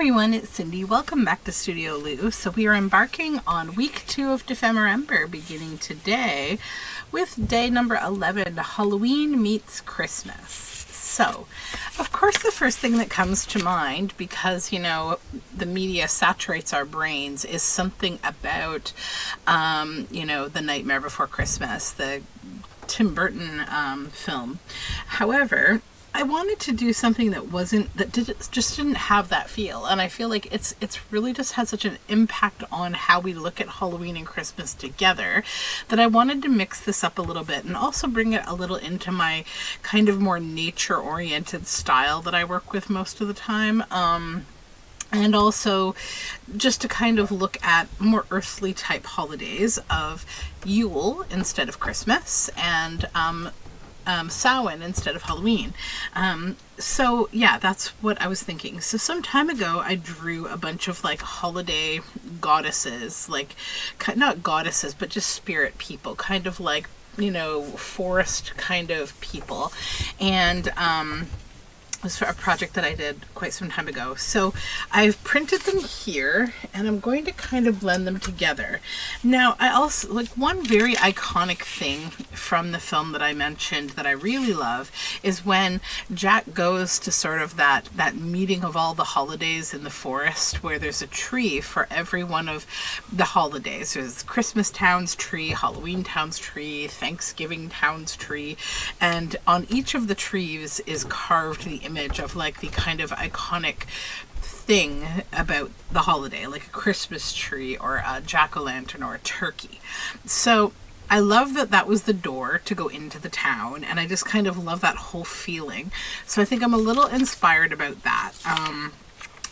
everyone, it's Cindy. Welcome back to Studioloo. So we are embarking on week 2 of Dephemerember, beginning today with day number 11, Halloween meets Christmas. So, of course, the first thing that comes to mind, because, you know, the media saturates our brains, is something about, you know, The Nightmare Before Christmas, the Tim Burton film. However, I wanted to do something that just didn't have that feel, and I feel like it's really just had such an impact on how we look at Halloween and Christmas together that I wanted to mix this up a little bit and also bring it a little into my kind of more nature-oriented style that I work with most of the time. And also just to kind of look at more earthly type holidays of Yule instead of Christmas, and Samhain instead of Halloween. So yeah, that's what I was thinking. So some time ago I drew a bunch of like holiday goddesses, like not goddesses but just spirit people, kind of like, you know, forest kind of people, and it was for a project that I did quite some time ago. So I've printed them here and I'm going to kind of blend them together. Now, I also, like, one very iconic thing from the film that I mentioned that I really love is when Jack goes to sort of that meeting of all the holidays in the forest, where there's a tree for every one of the holidays. There's Christmas Town's tree, Halloween Town's tree, Thanksgiving Town's tree, and on each of the trees is carved the image of like the kind of iconic thing about the holiday, like a Christmas tree or a jack-o'-lantern or a turkey. So I love that that was the door to go into the town, and I just kind of love that whole feeling. So I think I'm a little inspired about that.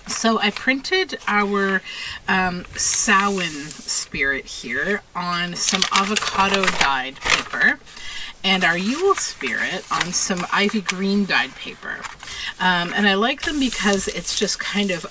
So I printed our Samhain spirit here on some avocado dyed paper, and our Yule spirit on some ivy green dyed paper. And I like them because it's just kind of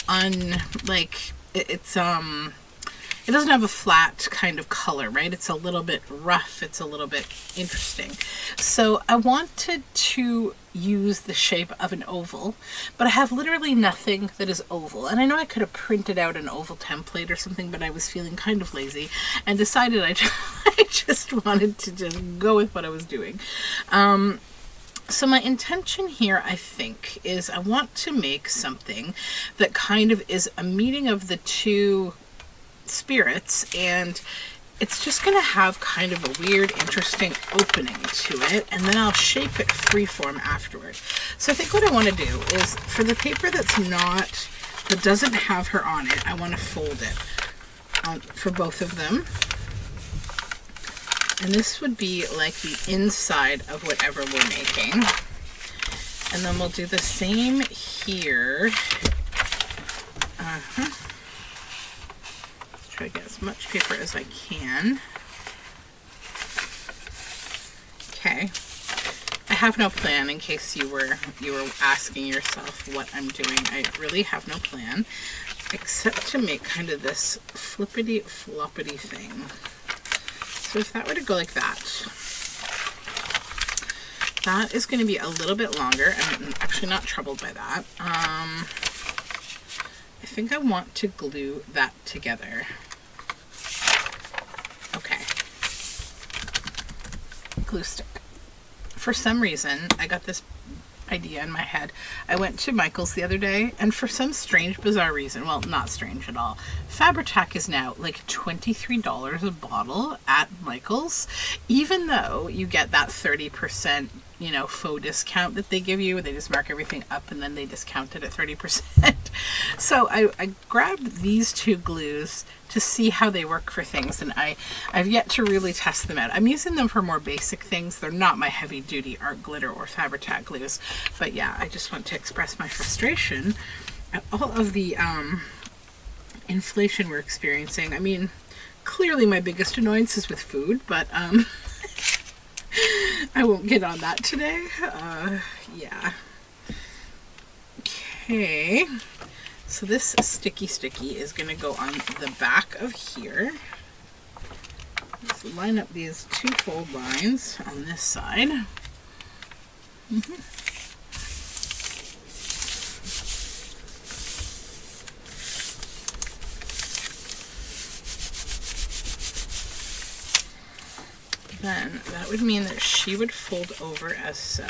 it doesn't have a flat kind of color, right? It's a little bit rough. It's a little bit interesting. So I wanted to use the shape of an oval, but I have literally nothing that is oval. And I know I could have printed out an oval template or something, but I was feeling kind of lazy and decided I just wanted to just go with what I was doing. So my intention here, I think, is I want to make something that kind of is a meeting of the two spirits, and it's just going to have kind of a weird, interesting opening to it, and then I'll shape it freeform afterward. So I think what I want to do is, for the paper that doesn't have her on it, I want to fold it for both of them. And this would be like the inside of whatever we're making. And then we'll do the same here. Try to get as much paper as I can. Okay. I have no plan, in case you were asking yourself what I'm doing. I really have no plan, except to make kind of this flippity floppity thing. So if that were to go like that, that is going to be a little bit longer. I'm actually not troubled by that. I think I want to glue that together. Okay. Glue stick. For some reason, I got this idea in my head. I went to Michael's the other day, and for some strange, bizarre reason, well, not strange at all, Fabri-Tac is now like $23 a bottle at Michael's, even though you get that 30%, you know, faux discount that they give you. They just mark everything up and then they discount it at 30%. So I grabbed these two glues to see how they work for things, and I've yet to really test them out. I'm using them for more basic things. They're not my heavy duty art glitter or Fabri-Tac glues, but yeah, I just want to express my frustration at all of the inflation we're experiencing. I mean, clearly my biggest annoyance is with food, but I won't get on that today. Yeah. Okay. So this sticky is going to go on the back of here. Let's line up these two fold lines on this side. then that would mean that she would fold over as so.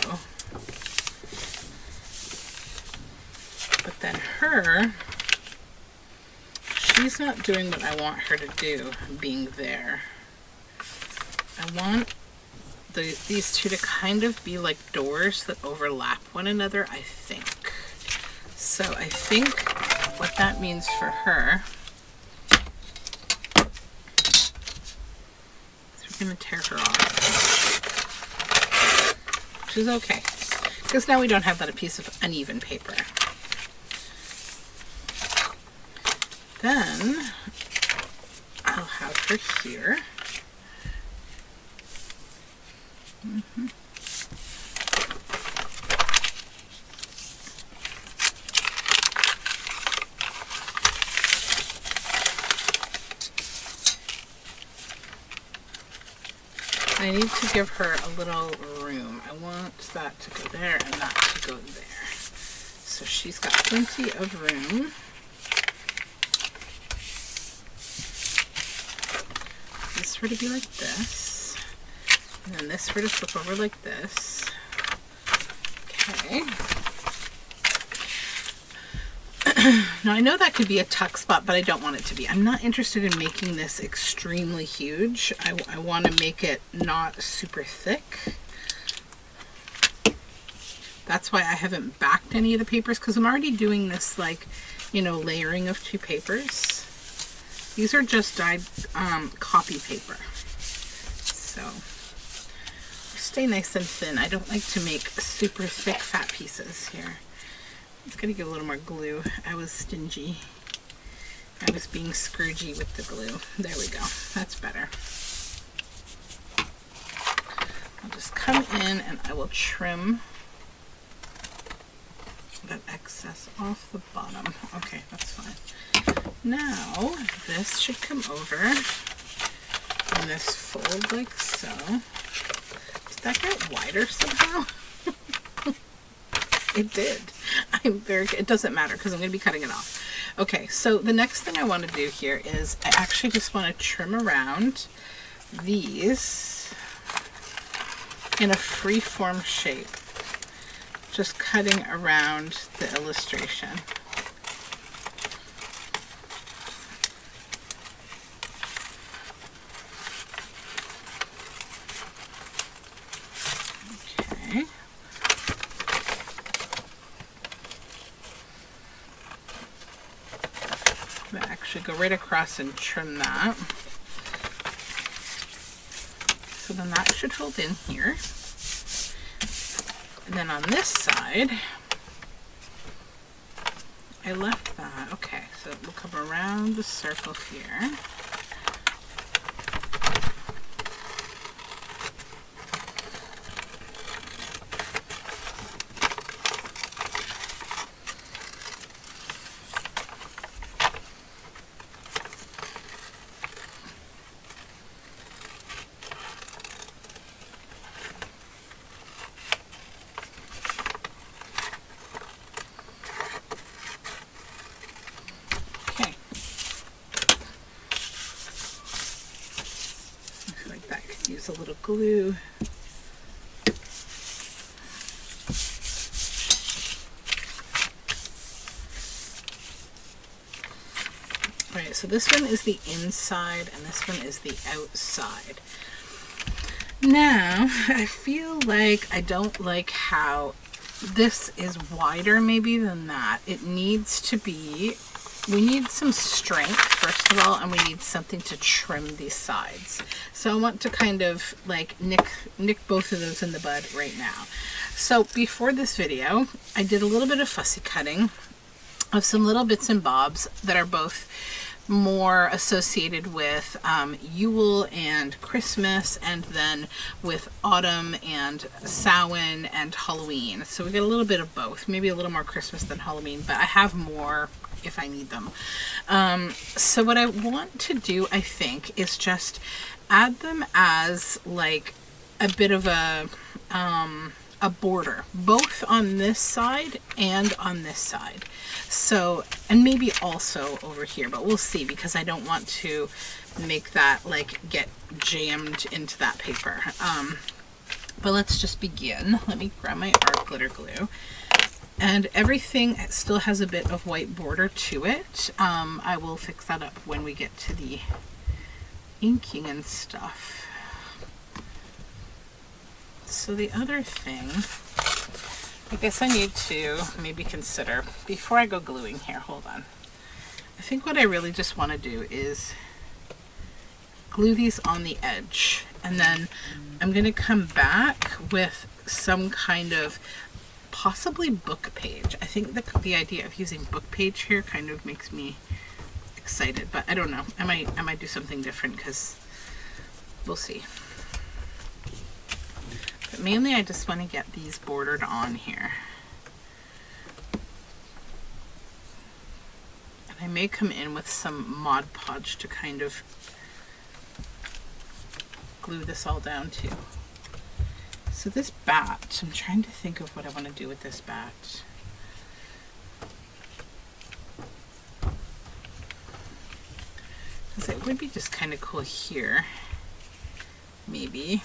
But then her, she's not doing what I want her to do, being there. I want these two to kind of be like doors that overlap one another, I think. So I think what that means for her is we're going to tear her off, which is okay, because now we don't have that piece of uneven paper. Then I'll have her here. I need to give her a little room. I want that to go there and that to go there. So she's got plenty of room. This were to be like this. And then this were to flip over like this. Okay. Now I know that could be a tuck spot, but I don't want it to be. I'm not interested in making this extremely huge. I want to make it not super thick. That's why I haven't backed any of the papers, because I'm already doing this, like, you know, layering of two papers. These are just dyed copy paper. So stay nice and thin. I don't like to make super thick fat pieces here. It's gonna get a little more glue. I was stingy. I was being Scroogey with the glue. There we go. That's better. I'll just come in and I will trim that excess off the bottom. Okay, that's fine. Now this should come over and this fold like so. Did that get wider somehow? It did. It doesn't matter because I'm going to be cutting it off. Okay, so the next thing I want to do here is I actually just want to trim around these in a free-form shape. Just cutting around the illustration. Okay. I'm gonna actually go right across and trim that. So then that should hold in here. And then on this side, I left that. Okay, so we'll come around the circle here. Use a little glue. Alright, so this one is the inside and this one is the outside. Now, I feel like I don't like how this is wider maybe than that. It needs to be, we need some strength first of all, and we need something to trim these sides. So I want to kind of like nick both of those in the bud right now. So before this video, I did a little bit of fussy cutting of some little bits and bobs that are both more associated with Yule and Christmas, and then with autumn and Samhain and Halloween. So we get a little bit of both, maybe a little more Christmas than Halloween, but I have more if I need them. So what I want to do, I think, is just add them as like a bit of a a border, both on this side and on this side. So, and maybe also over here, but we'll see, because I don't want to make that like get jammed into that paper. But let's just begin. Let me grab my art glitter glue. And everything still has a bit of white border to it. I will fix that up when we get to the inking and stuff. So the other thing, I guess I need to maybe consider, before I go gluing here, hold on. I think what I really just want to do is glue these on the edge. And then I'm going to come back with some kind of possibly book page. I think the idea of using book page here kind of makes me excited, but I don't know. I might do something different, because we'll see. But mainly I just want to get these bordered on here. And I may come in with some Mod Podge to kind of glue this all down too. So this bat, I'm trying to think of what I want to do with this bat. Because it would be just kind of cool here, maybe.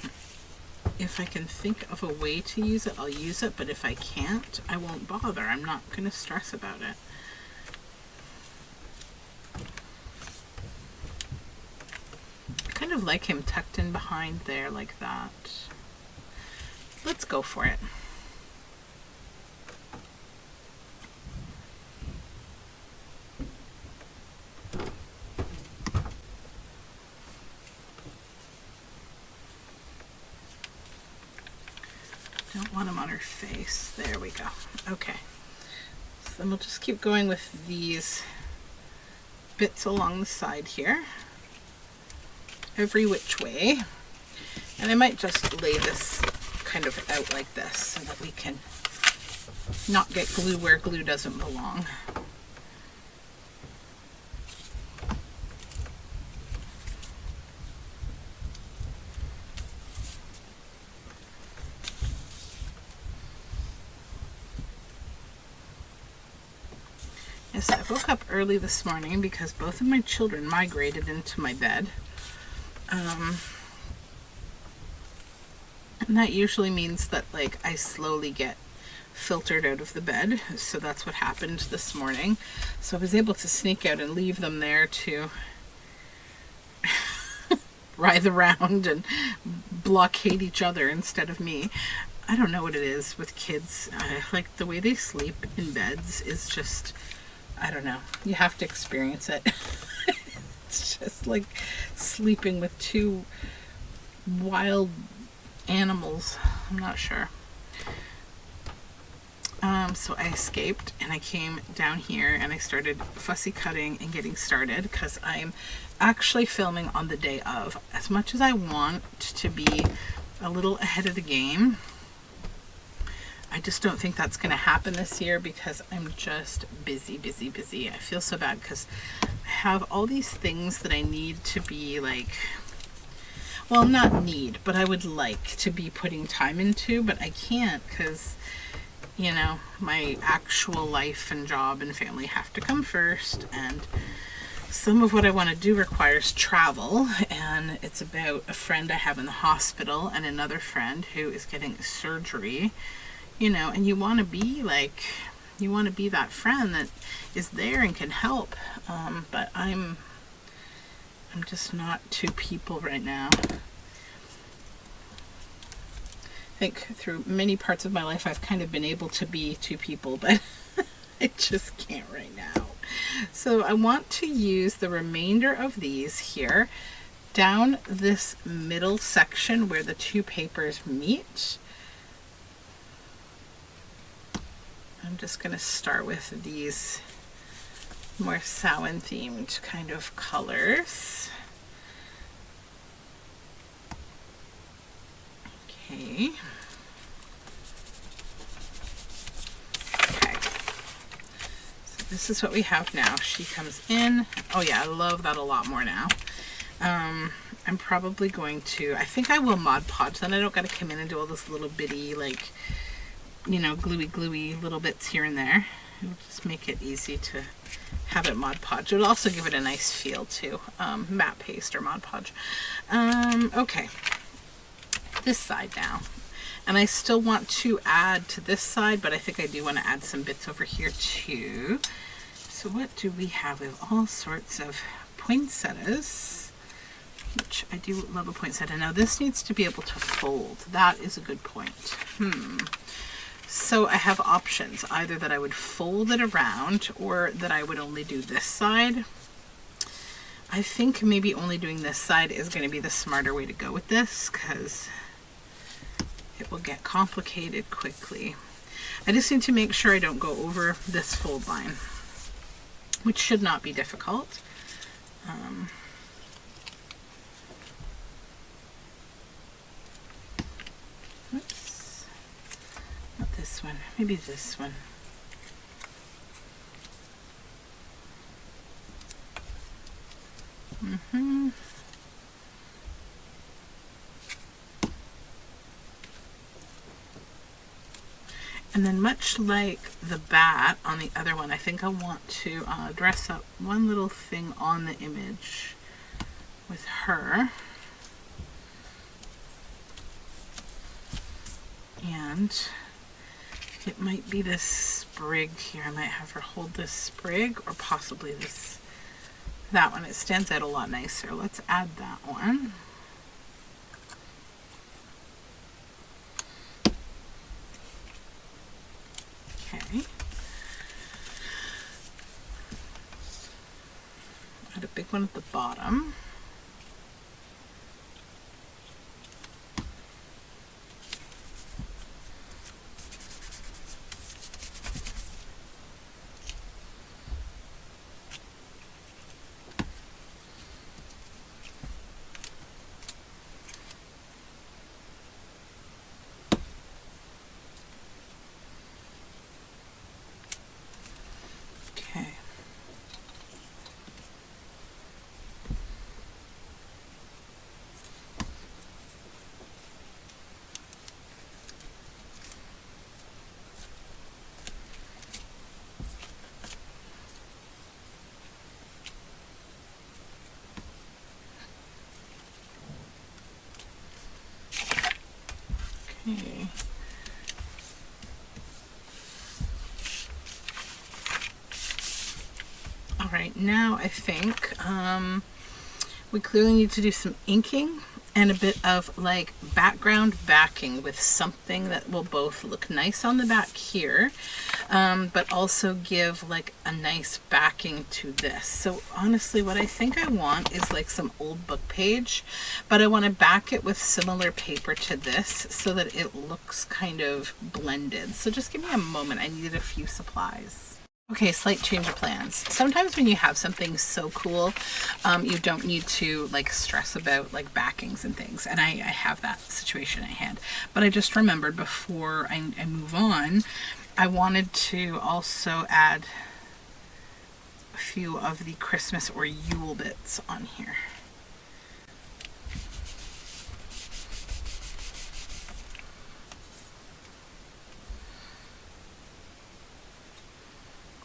If I can think of a way to use it, I'll use it, but if I can't, I won't bother. I'm not going to stress about it. I kind of like him tucked in behind there like that. Let's go for it. Don't want them on her face. There we go. Okay. So then we'll just keep going with these bits along the side here, every which way. And I might just lay this kind of out like this so that we can not get glue where glue doesn't belong. Yes, I woke up early this morning because both of my children migrated into my bed. And that usually means that like I slowly get filtered out of the bed. So that's what happened this morning. So I was able to sneak out and leave them there to writhe around and blockade each other instead of me. I don't know what it is with kids. Like the way they sleep in beds is just, I don't know. You have to experience it. It's just like sleeping with two wild animals. I'm not sure. So I escaped and I came down here and I started fussy cutting and getting started, because I'm actually filming on the day of. As much as I want to be a little ahead of the game, I just don't think that's going to happen this year, because I'm just busy. I feel so bad because I have all these things that I need to be like, well, not need, but I would like to be putting time into, but I can't because, you know, my actual life and job and family have to come first, and some of what I want to do requires travel, and it's about a friend I have in the hospital and another friend who is getting surgery, you know, and you want to be like, you want to be that friend that is there and can help, but I'm just not two people right now. I think through many parts of my life I've kind of been able to be two people, but I just can't right now. So I want to use the remainder of these here down this middle section where the two papers meet. I'm just going to start with these more Samhain themed kind of colors. Okay. Okay. So this is what we have now. She comes in. Oh yeah, I love that a lot more now. I'm probably going to, I think I will Mod Podge, then I don't got to come in and do all this little bitty like you know, gluey little bits here and there. It'll just make it easy to have it Mod Podge. It would also give it a nice feel too. Matte paste or Mod Podge. Okay, this side now. And I still want to add to this side, but I think I do want to add some bits over here too. So what do we have? We have all sorts of poinsettias, which I do love a poinsettia. Now this needs to be able to fold. That is a good point. So I have options, either that I would fold it around or that I would only do this side. I think maybe only doing this side is going to be the smarter way to go with this, because it will get complicated quickly. I just need to make sure I don't go over this fold line, which should not be difficult. Oops. Not this one, maybe this one. And then much like the bat on the other one, I think I want to dress up one little thing on the image with her. And it might be this sprig here. I might have her hold this sprig, or possibly that one. It stands out a lot nicer. Let's add that one. Okay. Add a big one at the bottom. Okay. All right, now I think we clearly need to do some inking and a bit of like background backing with something that will both look nice on the back here, but also give like a nice backing to this. So honestly, what I think I want is like some old book page, but I want to back it with similar paper to this so that it looks kind of blended. So just give me a moment. I needed a few supplies. Okay, slight change of plans. Sometimes when you have something so cool, you don't need to like stress about like backings and things. And I have that situation at hand. But I just remembered before I move on, I wanted to also add a few of the Christmas or Yule bits on here.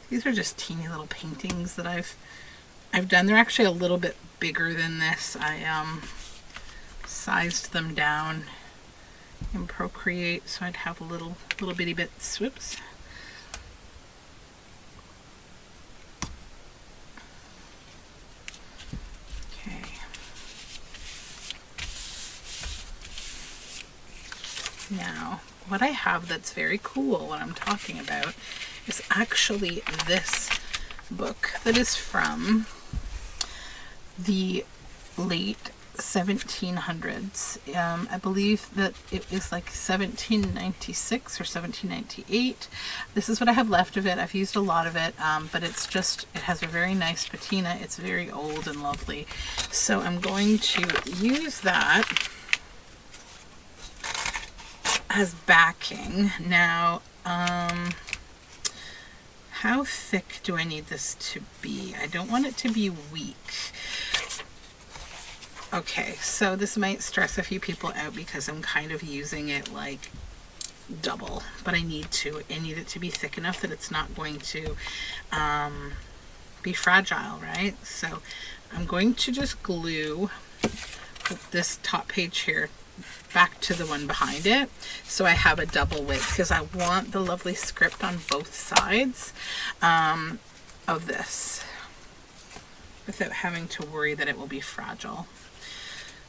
These are just teeny little paintings that I've done. They're actually a little bit bigger than this. I sized them down in Procreate so I'd have little bitty bits. Whoops. Okay. Now, what I have that's very cool, what I'm talking about, is actually this book that is from the late 1700s. I believe that it is like 1796 or 1798. This is what I have left of it. I've used a lot of it, but it has a very nice patina. It's very old and lovely. So I'm going to use that as backing. Now, how thick do I need this to be? I don't want it to be weak. Okay, so this might stress a few people out because I'm kind of using it like double, but I need it to be thick enough that it's not going to be fragile, right? So I'm going to just glue this top page here back to the one behind it, so I have a double width, because I want the lovely script on both sides of this without having to worry that it will be fragile.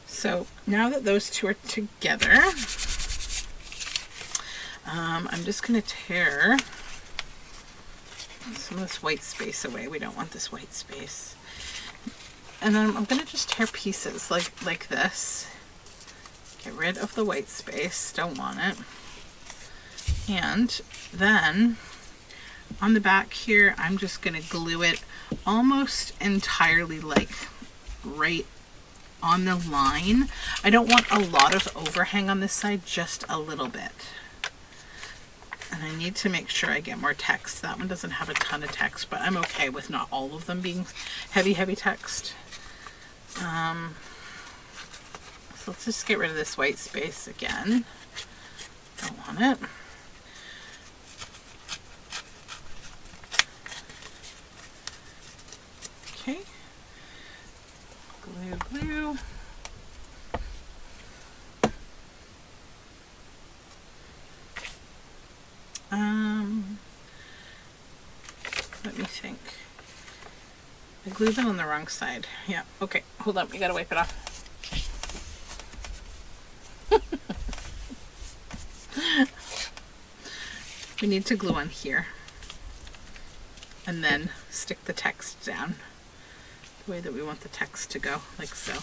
So now that those two are together, I'm just going to tear some of this white space away. We don't want this white space. And then I'm going to just tear pieces like this. Get rid of the white space, don't want it. And then on the back here, I'm just going to glue it almost entirely like right on the line. I don't want a lot of overhang on this side, just a little bit. And I need to make sure I get more text. That one doesn't have a ton of text, but I'm okay with not all of them being heavy text. So let's just get rid of this white space again. Don't want it. Okay. Glue. Let me think. I glued them on the wrong side. Yeah, okay. Hold on, we gotta wipe it off. We need to glue on here and then stick the text down the way that we want the text to go, like so.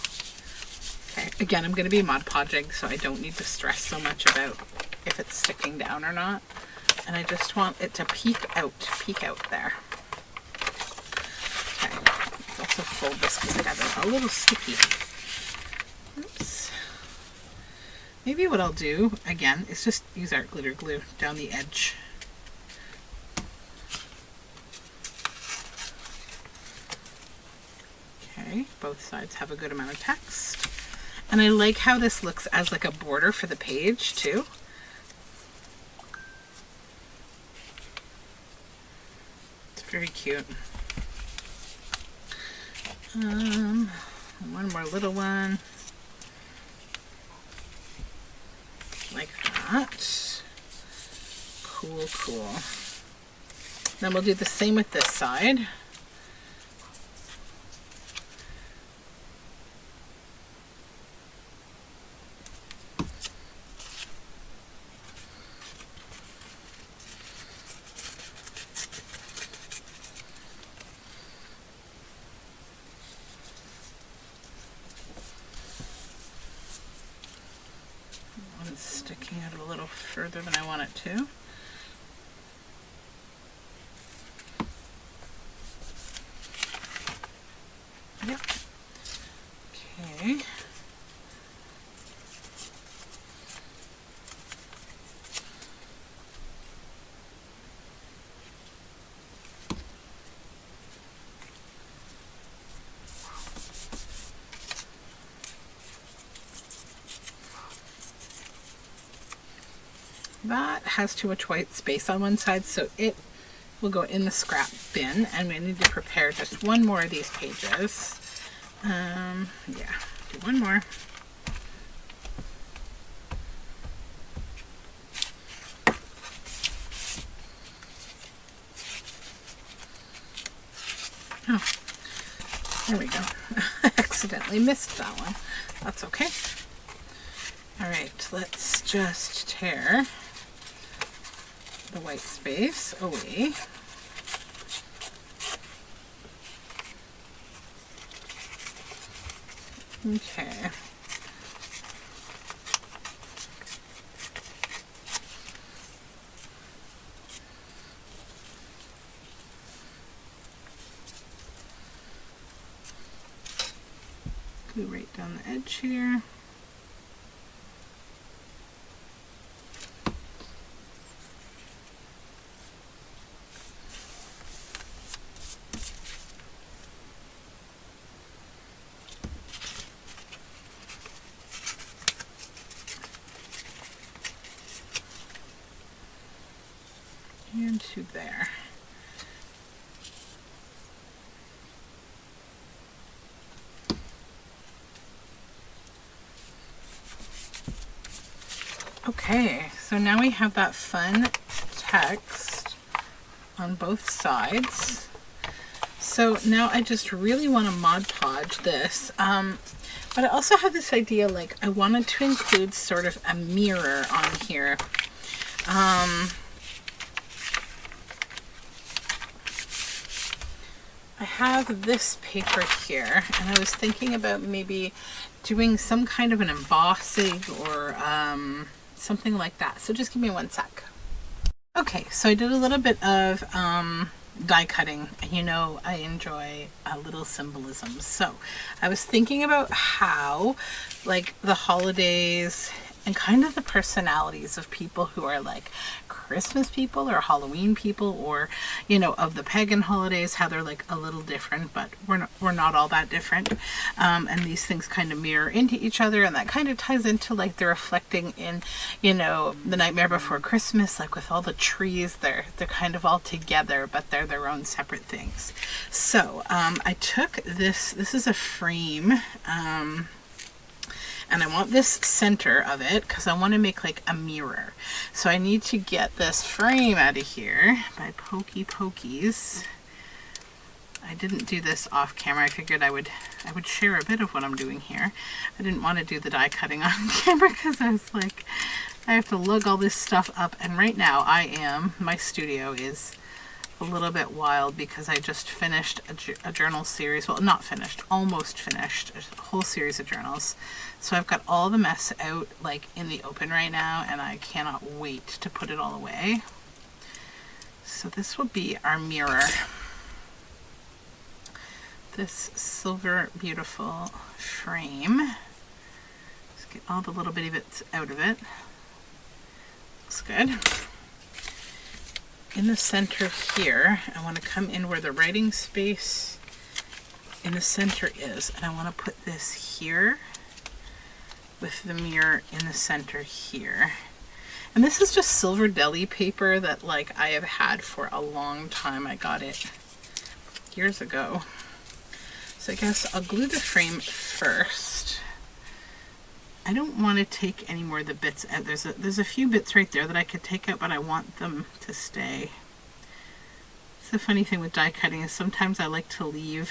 Okay, again, I'm going to be Mod Podging, so I don't need to stress so much about if it's sticking down or not. And I just want it to peek out there. Okay, let's also fold this because I got it a little sticky. Oops. Maybe what I'll do, again, is just use art glitter glue down the edge. Okay, both sides have a good amount of text. And I like how this looks as like a border for the page too. It's very cute. One more little one. Like that. Cool. Then we'll do the same with this side. One's sticking out a little further than I want it to. Yep. Okay. That has too much white space on one side, so it will go in the scrap bin, and we need to prepare just one more of these pages. Yeah, do one more. Oh, there we go. I accidentally missed that one. That's okay. All right, let's just tear the white space away. Okay. Glue right down the edge here. there. Okay, so now we have that fun text on both sides. So now I just really want to Mod Podge this. But I also have this idea, like, I wanted to include sort of a mirror on here. I have this paper here, and I was thinking about maybe doing some kind of an embossing or something like that. So just give me one sec. Okay, so I did a little bit of die cutting, and you know I enjoy a little symbolism. So I was thinking about how, like, the holidays and kind of the personalities of people who are like Christmas people or Halloween people, or, you know, of the pagan holidays, how they're like a little different, but we're not all that different. And these things kind of mirror into each other, and that kind of ties into like the reflecting in, you know, The Nightmare Before Christmas, like with all the trees, they're kind of all together, but they're their own separate things. So I took this is a frame, and I want this center of it because I want to make like a mirror. So I need to get this frame out of here by pokey pokies. I didn't do this off camera. I figured I would share a bit of what I'm doing here. I didn't want to do the die cutting on camera because I was like, I have to lug all this stuff up. And right now my studio is a little bit wild because I just finished a journal series. Well, not finished, almost finished a whole series of journals. So I've got all the mess out like in the open right now, and I cannot wait to put it all away. So this will be our mirror. This silver beautiful frame. Let's get all the little bitty bits out of it. Looks good. In the center here, I want to come in where the writing space in the center is, and I want to put this here with the mirror in the center here. And this is just silver deli paper that like I have had for a long time. I got it years ago. So I guess I'll glue the frame first. I don't want to take any more of the bits out. There's a few bits right there that I could take out, but I want them to stay. It's the funny thing with die cutting is sometimes I like to leave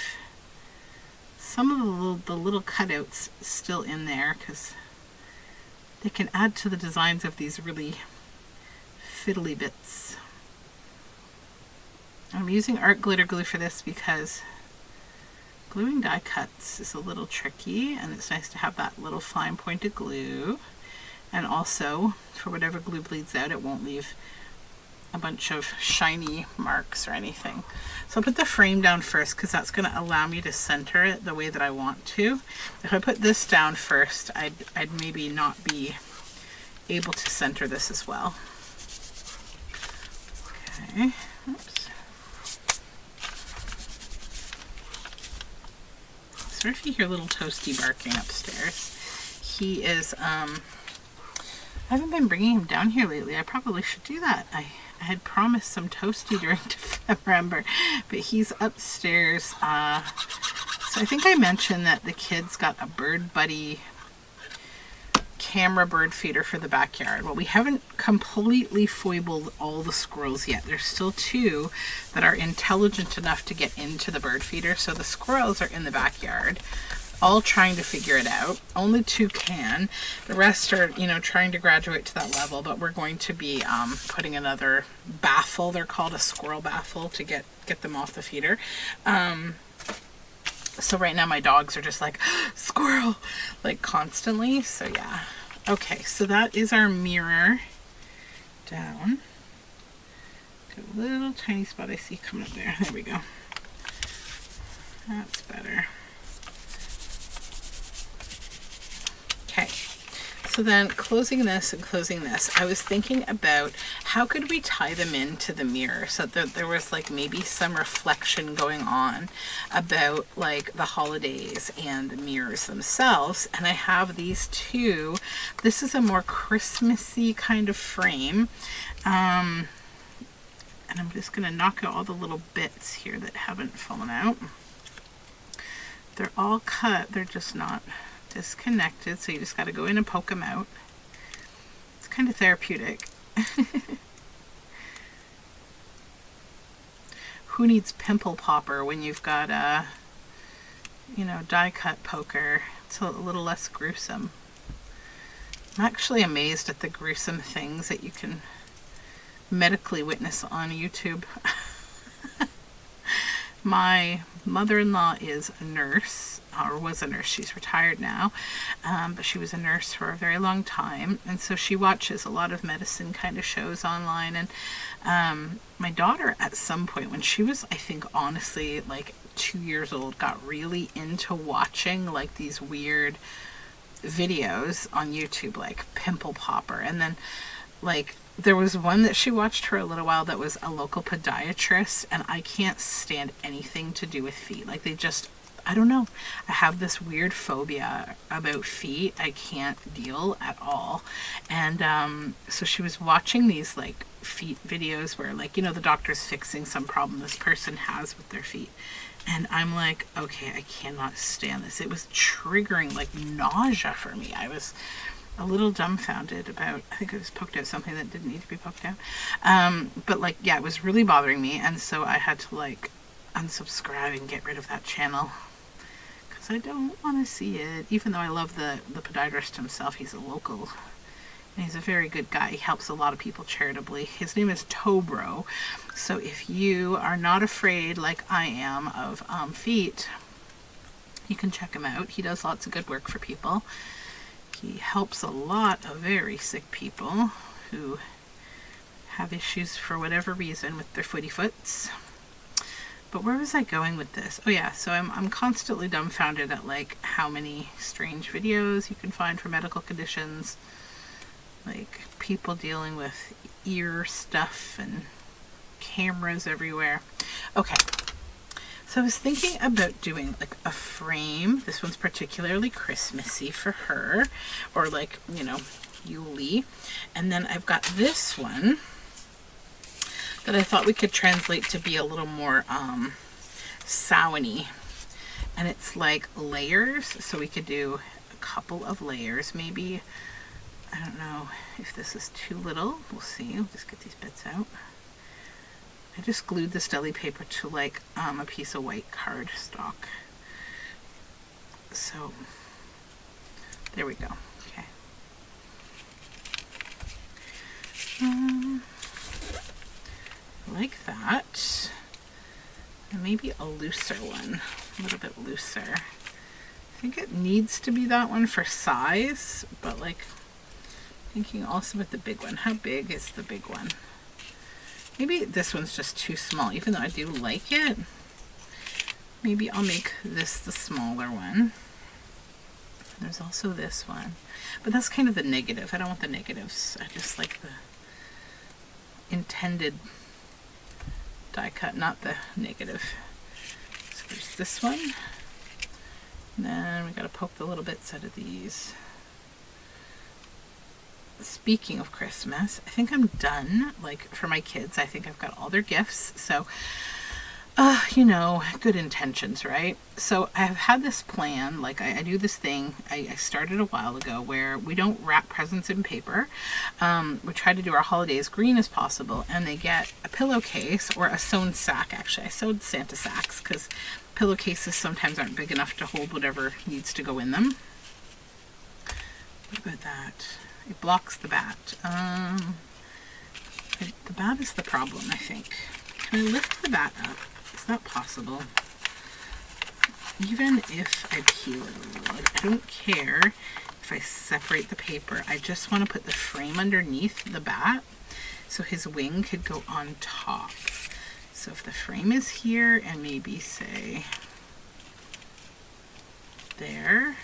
some of the little cutouts still in there because they can add to the designs of these really fiddly bits. I'm using art glitter glue for this because gluing die cuts is a little tricky, and it's nice to have that little fine pointed glue. And also, for whatever glue bleeds out, it won't leave a bunch of shiny marks or anything. So I'll put the frame down first because that's going to allow me to center it the way that I want to. If I put this down first, I'd maybe not be able to center this as well. Okay. Oops. Sorry if you hear little Toasty barking upstairs. He is, I haven't been bringing him down here lately. I probably should do that. I had promised some Toasty during Dephemerember, but he's upstairs. So I think I mentioned that the kids got a Bird Buddy camera bird feeder for the backyard. Well, we haven't completely foibled all the squirrels yet. There's still two that are intelligent enough to get into the bird feeder, so the squirrels are in the backyard all trying to figure it out. Only two can. The rest are, you know, trying to graduate to that level, but we're going to be putting another baffle, they're called a squirrel baffle, to get them off the feeder. So right now my dogs are just like, squirrel, like constantly. So yeah. Okay, so that is our mirror down. Got a little tiny spot I see coming up there. There we go. That's better. Okay. So then closing this and closing this, I was thinking about how could we tie them into the mirror so that there was like maybe some reflection going on about like the holidays and the mirrors themselves. And I have these two. This is a more Christmassy kind of frame. And And I'm just going to knock out all the little bits here that haven't fallen out. They're all cut, they're just not disconnected, so you just got to go in and poke them out. It's kind of therapeutic. Who needs pimple popper when you've got a, die cut poker? It's a little less gruesome. I'm actually amazed at the gruesome things that you can medically witness on YouTube. My mother-in-law is a nurse, or was a nurse. She's retired now, but she was a nurse for a very long time, and so she watches a lot of medicine kind of shows online. And my daughter, at some point when she was, I think, honestly, like 2 years old, got really into watching like these weird videos on YouTube, like pimple popper. And then like there was one that she watched for a little while that was a local podiatrist, and I can't stand anything to do with feet. Like, they just, I don't know. I have this weird phobia about feet. I can't deal at all. And so she was watching these like feet videos where, like, the doctor's fixing some problem this person has with their feet. And I'm like, okay, I cannot stand this. It was triggering like nausea for me. I was a little dumbfounded about, I think I just poked out something that didn't need to be poked out. But like, yeah, it was really bothering me. And so I had to like unsubscribe and get rid of that channel because I don't want to see it. Even though I love the podiatrist himself, he's a local and he's a very good guy. He helps a lot of people charitably. His name is Tobro. So if you are not afraid like I am of feet, you can check him out. He does lots of good work for people. He helps a lot of very sick people who have issues for whatever reason with their footy foots. But where was I going with this? Oh yeah, so I'm constantly dumbfounded at like how many strange videos you can find for medical conditions, like people dealing with ear stuff and cameras everywhere. Okay. So I was thinking about doing like a frame. This one's particularly Christmassy for her, or like, Yule. And then I've got this one that I thought we could translate to be a little more Samhain-y. And it's like layers, so we could do a couple of layers maybe. I don't know if this is too little. We'll see. We'll just get these bits out. I just glued this deli paper to like a piece of white cardstock. So there we go. Okay. Like that. And maybe a looser one, a little bit looser. I think it needs to be that one for size, but like thinking also with the big one. How big is the big one? Maybe this one's just too small, even though I do like it. Maybe I'll make this the smaller one. There's also this one, but that's kind of the negative. I don't want the negatives. I just like the intended die cut, not the negative. So there's this one. And then we gotta poke the little bits out of these. Speaking of Christmas, I think I'm done. Like for my kids, I think I've got all their gifts. So, good intentions, right? So I've had this plan, like I do this thing I started a while ago where we don't wrap presents in paper. We try to do our holidays green as possible, and they get a pillowcase or a sewn sack. Actually, I sewed Santa sacks because pillowcases sometimes aren't big enough to hold whatever needs to go in them. What about that? It blocks the bat. The bat is the problem, I think. Can I lift the bat up? Is that possible? Even if I peel it a little, I don't care if I separate the paper. I just want to put the frame underneath the bat so his wing could go on top. So if the frame is here and maybe say there,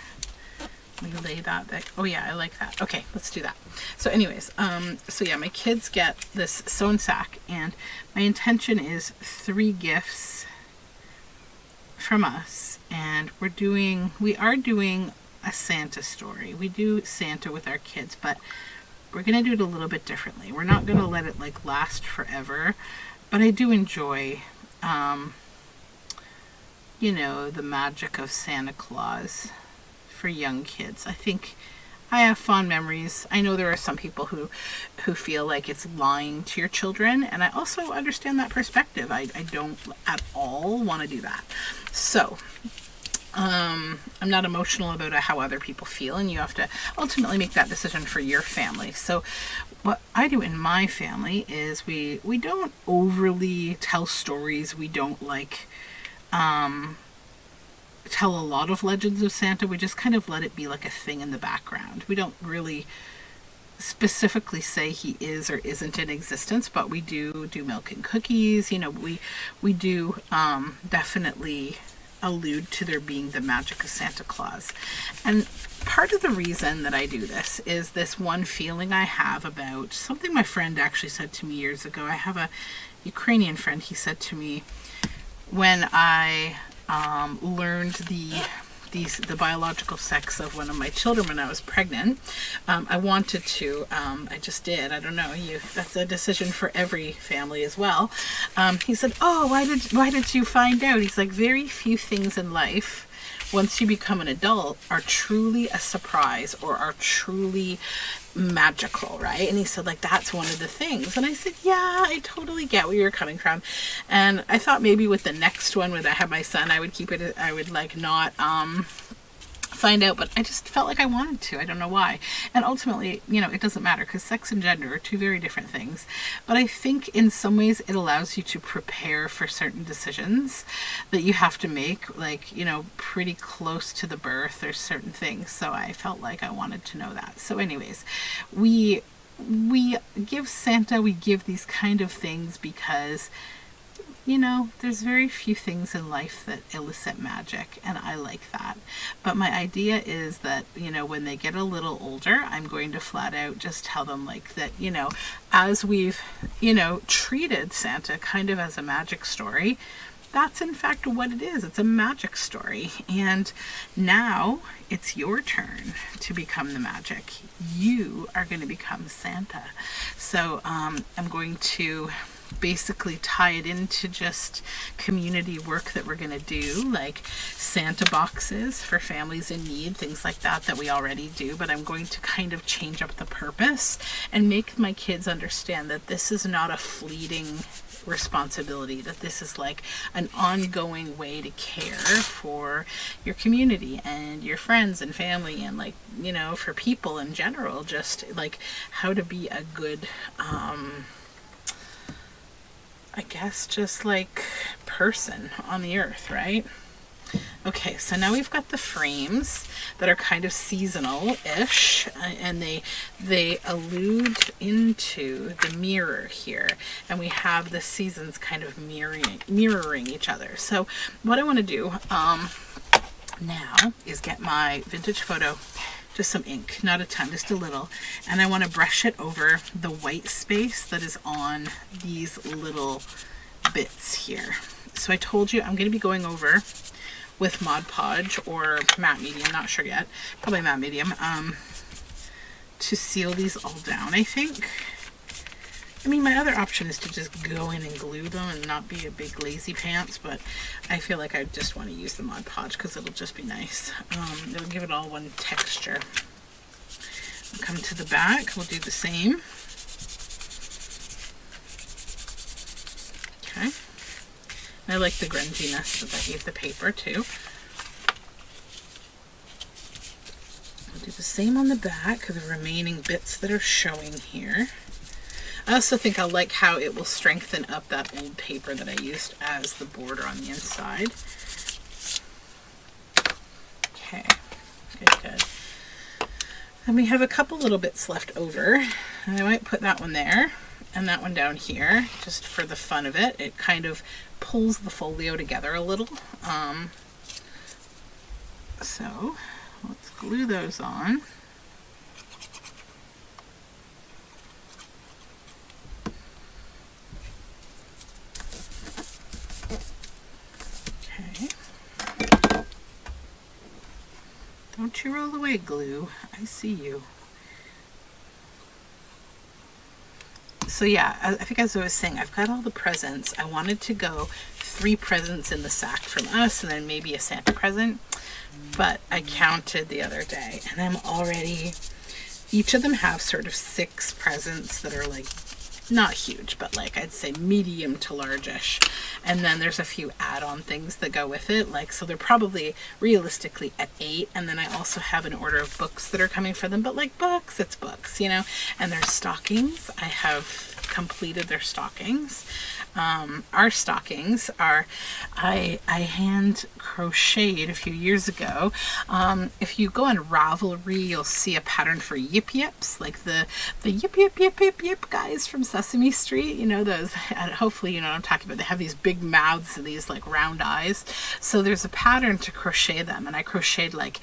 we lay that back. Oh yeah, I like that. Okay, let's do that. So anyways, so yeah, my kids get this sewn sack, and my intention is 3 gifts from us, and we are doing a Santa story. We do Santa with our kids, but we're gonna do it a little bit differently. We're not gonna let it like last forever, But I do enjoy, you know, the magic of Santa Claus for young kids. I think I have fond memories. I know there are some people who feel like it's lying to your children, and I also understand that perspective. I don't at all want to do that. So, I'm not emotional about how other people feel, and you have to ultimately make that decision for your family. So what I do in my family is we don't overly tell stories. We don't like tell a lot of legends of Santa. We just kind of let it be like a thing in the background. We don't really specifically say he is or isn't in existence, but we do milk and cookies. You know, we do definitely allude to there being the magic of Santa Claus. And part of the reason that I do this is this one feeling I have about something my friend actually said to me years ago. I have a Ukrainian friend. He said to me, when I learned the biological sex of one of my children when I was pregnant, I wanted to, I just did, I don't know, that's a decision for every family as well. He said, oh, why did you find out? He's like, very few things in life, once you become an adult, are truly a surprise or are truly magical, right? And he said, like, that's one of the things. And I said, yeah, I totally get where you're coming from. And I thought maybe with the next one, when I had my son, I would keep it, I would like not find out, but I just felt like I wanted to. I don't know why. And ultimately, you know, it doesn't matter, because sex and gender are two very different things. But I think in some ways it allows you to prepare for certain decisions that you have to make, like, you know, pretty close to the birth. There's certain things. So I felt like I wanted to know that. So anyways, we give Santa, we give these kind of things because, you know, there's very few things in life that elicit magic, and I like that. But my idea is that, you know, when they get a little older, I'm going to flat out just tell them, like, that, you know, as we've, you know, treated Santa kind of as a magic story, that's in fact what it is. It's a magic story. And now it's your turn to become the magic. You are going to become Santa. So I'm going to basically tie it into just community work that we're going to do, like Santa boxes for families in need, things like that we already do. But I'm going to kind of change up the purpose and make my kids understand that this is not a fleeting responsibility, that this is like an ongoing way to care for your community and your friends and family, and, like, you know, for people in general, just like how to be a good I guess just like person on the earth, right? Okay, so now we've got the frames that are kind of seasonal-ish, and they allude into the mirror here, and we have the seasons kind of mirroring each other. So what I want to do now is get my vintage photo, just some ink, not a ton, just a little, and I want to brush it over the white space that is on these little bits here. So I told you I'm going to be going over with Mod Podge or matte medium, not sure yet, probably matte medium, to seal these all down, I think. I mean, my other option is to just go in and glue them and not be a big lazy pants, but I feel like I just want to use the Mod Podge because it'll just be nice. It'll give it all one texture. We'll come to the back, we'll do the same. Okay. I like the grunginess of the paper too. We'll do the same on the back, the remaining bits that are showing here. I also think I like how it will strengthen up that old paper that I used as the border on the inside. Okay, good. And we have a couple little bits left over. And I might put that one there and that one down here, just for the fun of it. It kind of pulls the folio together a little. So let's glue those on. Don't you roll away, glue. I see you. So yeah, I think as I was saying, I've got all the presents. I wanted to go 3 presents in the sack from us and then maybe a Santa present. But I counted the other day and I'm already, each of them have sort of 6 presents that are like not huge, but like I'd say medium to largish. And then there's a few add-on things that go with it. Like, so they're probably realistically at 8. And then I also have an order of books that are coming for them, but like books, it's books, you know, and their stockings. I have completed their stockings. Our stockings are, I hand crocheted a few years ago. If you go on Ravelry, you'll see a pattern for yip yips, like the yip yip yip yip yip guys from Sesame Street, you know, those, and hopefully you know what I'm talking about. They have these big mouths and these like round eyes. So there's a pattern to crochet them, and I crocheted like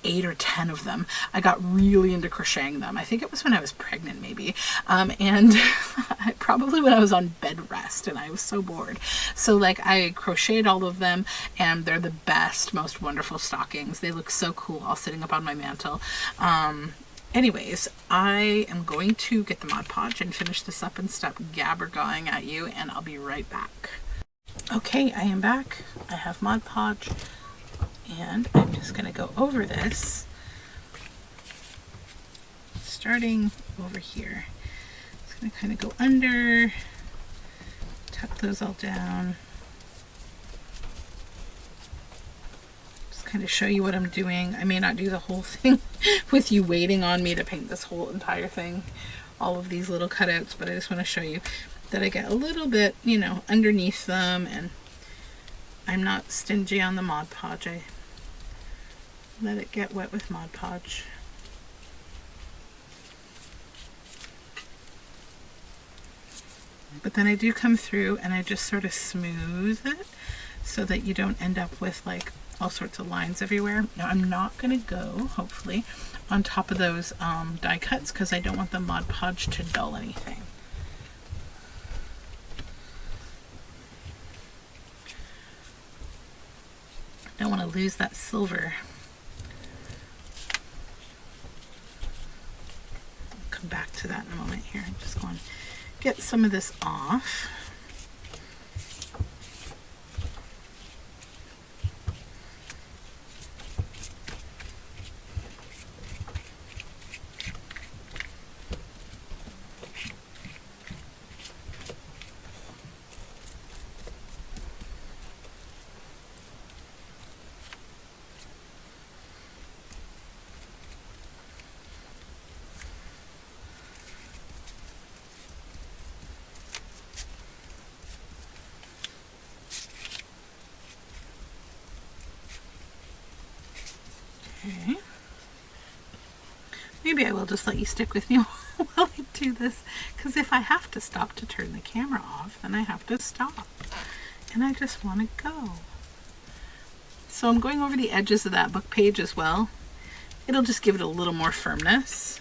8 or 10 of them. I got really into crocheting them. I think it was when I was pregnant maybe. And probably when I was on bed rest and I was so bored. So like I crocheted all of them and they're the best, most wonderful stockings. They look so cool all sitting up on my mantle. Anyways, I am going to get the Mod Podge and finish this up and stop gabber-gawing at you, and I'll be right back. Okay, I am back. I have Mod Podge. And I'm just going to go over this, starting over here. Just going to kind of go under, tuck those all down. Just kind of show you what I'm doing. I may not do the whole thing with you waiting on me to paint this whole entire thing, all of these little cutouts, but I just want to show you that I get a little bit, you know, underneath them, and I'm not stingy on the Mod Podge. I let it get wet with Mod Podge. But then I do come through and I just sort of smooth it so that you don't end up with like all sorts of lines everywhere. Now I'm not going to go, hopefully, on top of those die cuts because I don't want the Mod Podge to dull anything. I don't want to lose that silver. Come back to that in a moment here. I'm just going to get some of this off. Okay. Maybe I will just let you stick with me while I do this, because if I have to stop to turn the camera off, then I have to stop. And I just want to go. So I'm going over the edges of that book page as well. It'll just give it a little more firmness.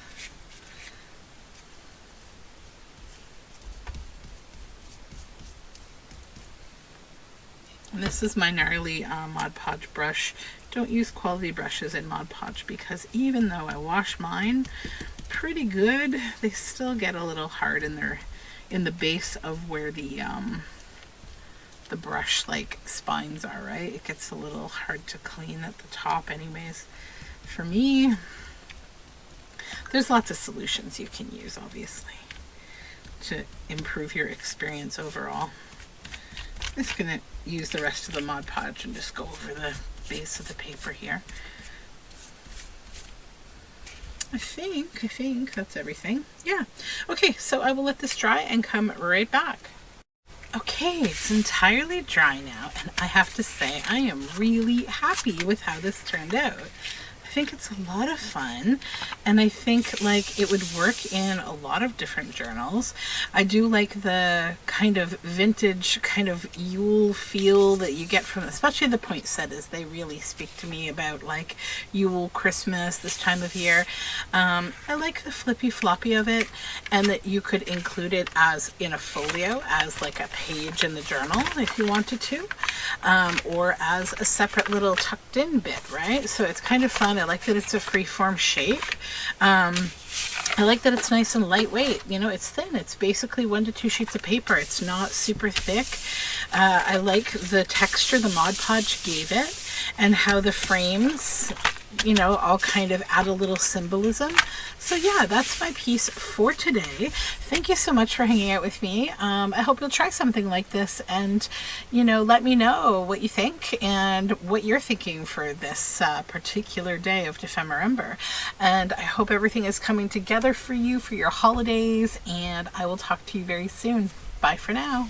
And this is my gnarly Mod Podge brush. Don't use quality brushes in Mod Podge because even though I wash mine pretty good, they still get a little hard in the base of where the brush like spines are, right? It gets a little hard to clean at the top anyways. For me, there's lots of solutions you can use obviously to improve your experience overall. I'm just going to use the rest of the Mod Podge and just go over the base of the paper here. I think that's everything. Yeah. Okay, so I will let this dry and come right back. Okay, it's entirely dry now, and I have to say I am really happy with how this turned out. I think it's a lot of fun, and I think like it would work in a lot of different journals. I do like the kind of vintage kind of Yule feel that you get from especially the poinsettias. They really speak to me about like Yule, Christmas, this time of year. I like the flippy floppy of it, and that you could include it as in a folio as like a page in the journal if you wanted to. or as a separate little tucked in bit, right? So it's kind of fun. I like that it's a free-form shape. I like that it's nice and lightweight. You know, it's thin. It's basically 1 to 2 sheets of paper. It's not super thick. I like the texture the Mod Podge gave it, and how the frames, you know, all kind of add a little symbolism. So yeah, that's my piece for today. Thank you so much for hanging out with me. I hope you'll try something like this, and, you know, let me know what you think and what you're thinking for this particular day of Dephemerember. And I hope everything is coming together for you for your holidays, and I will talk to you very soon. Bye for now.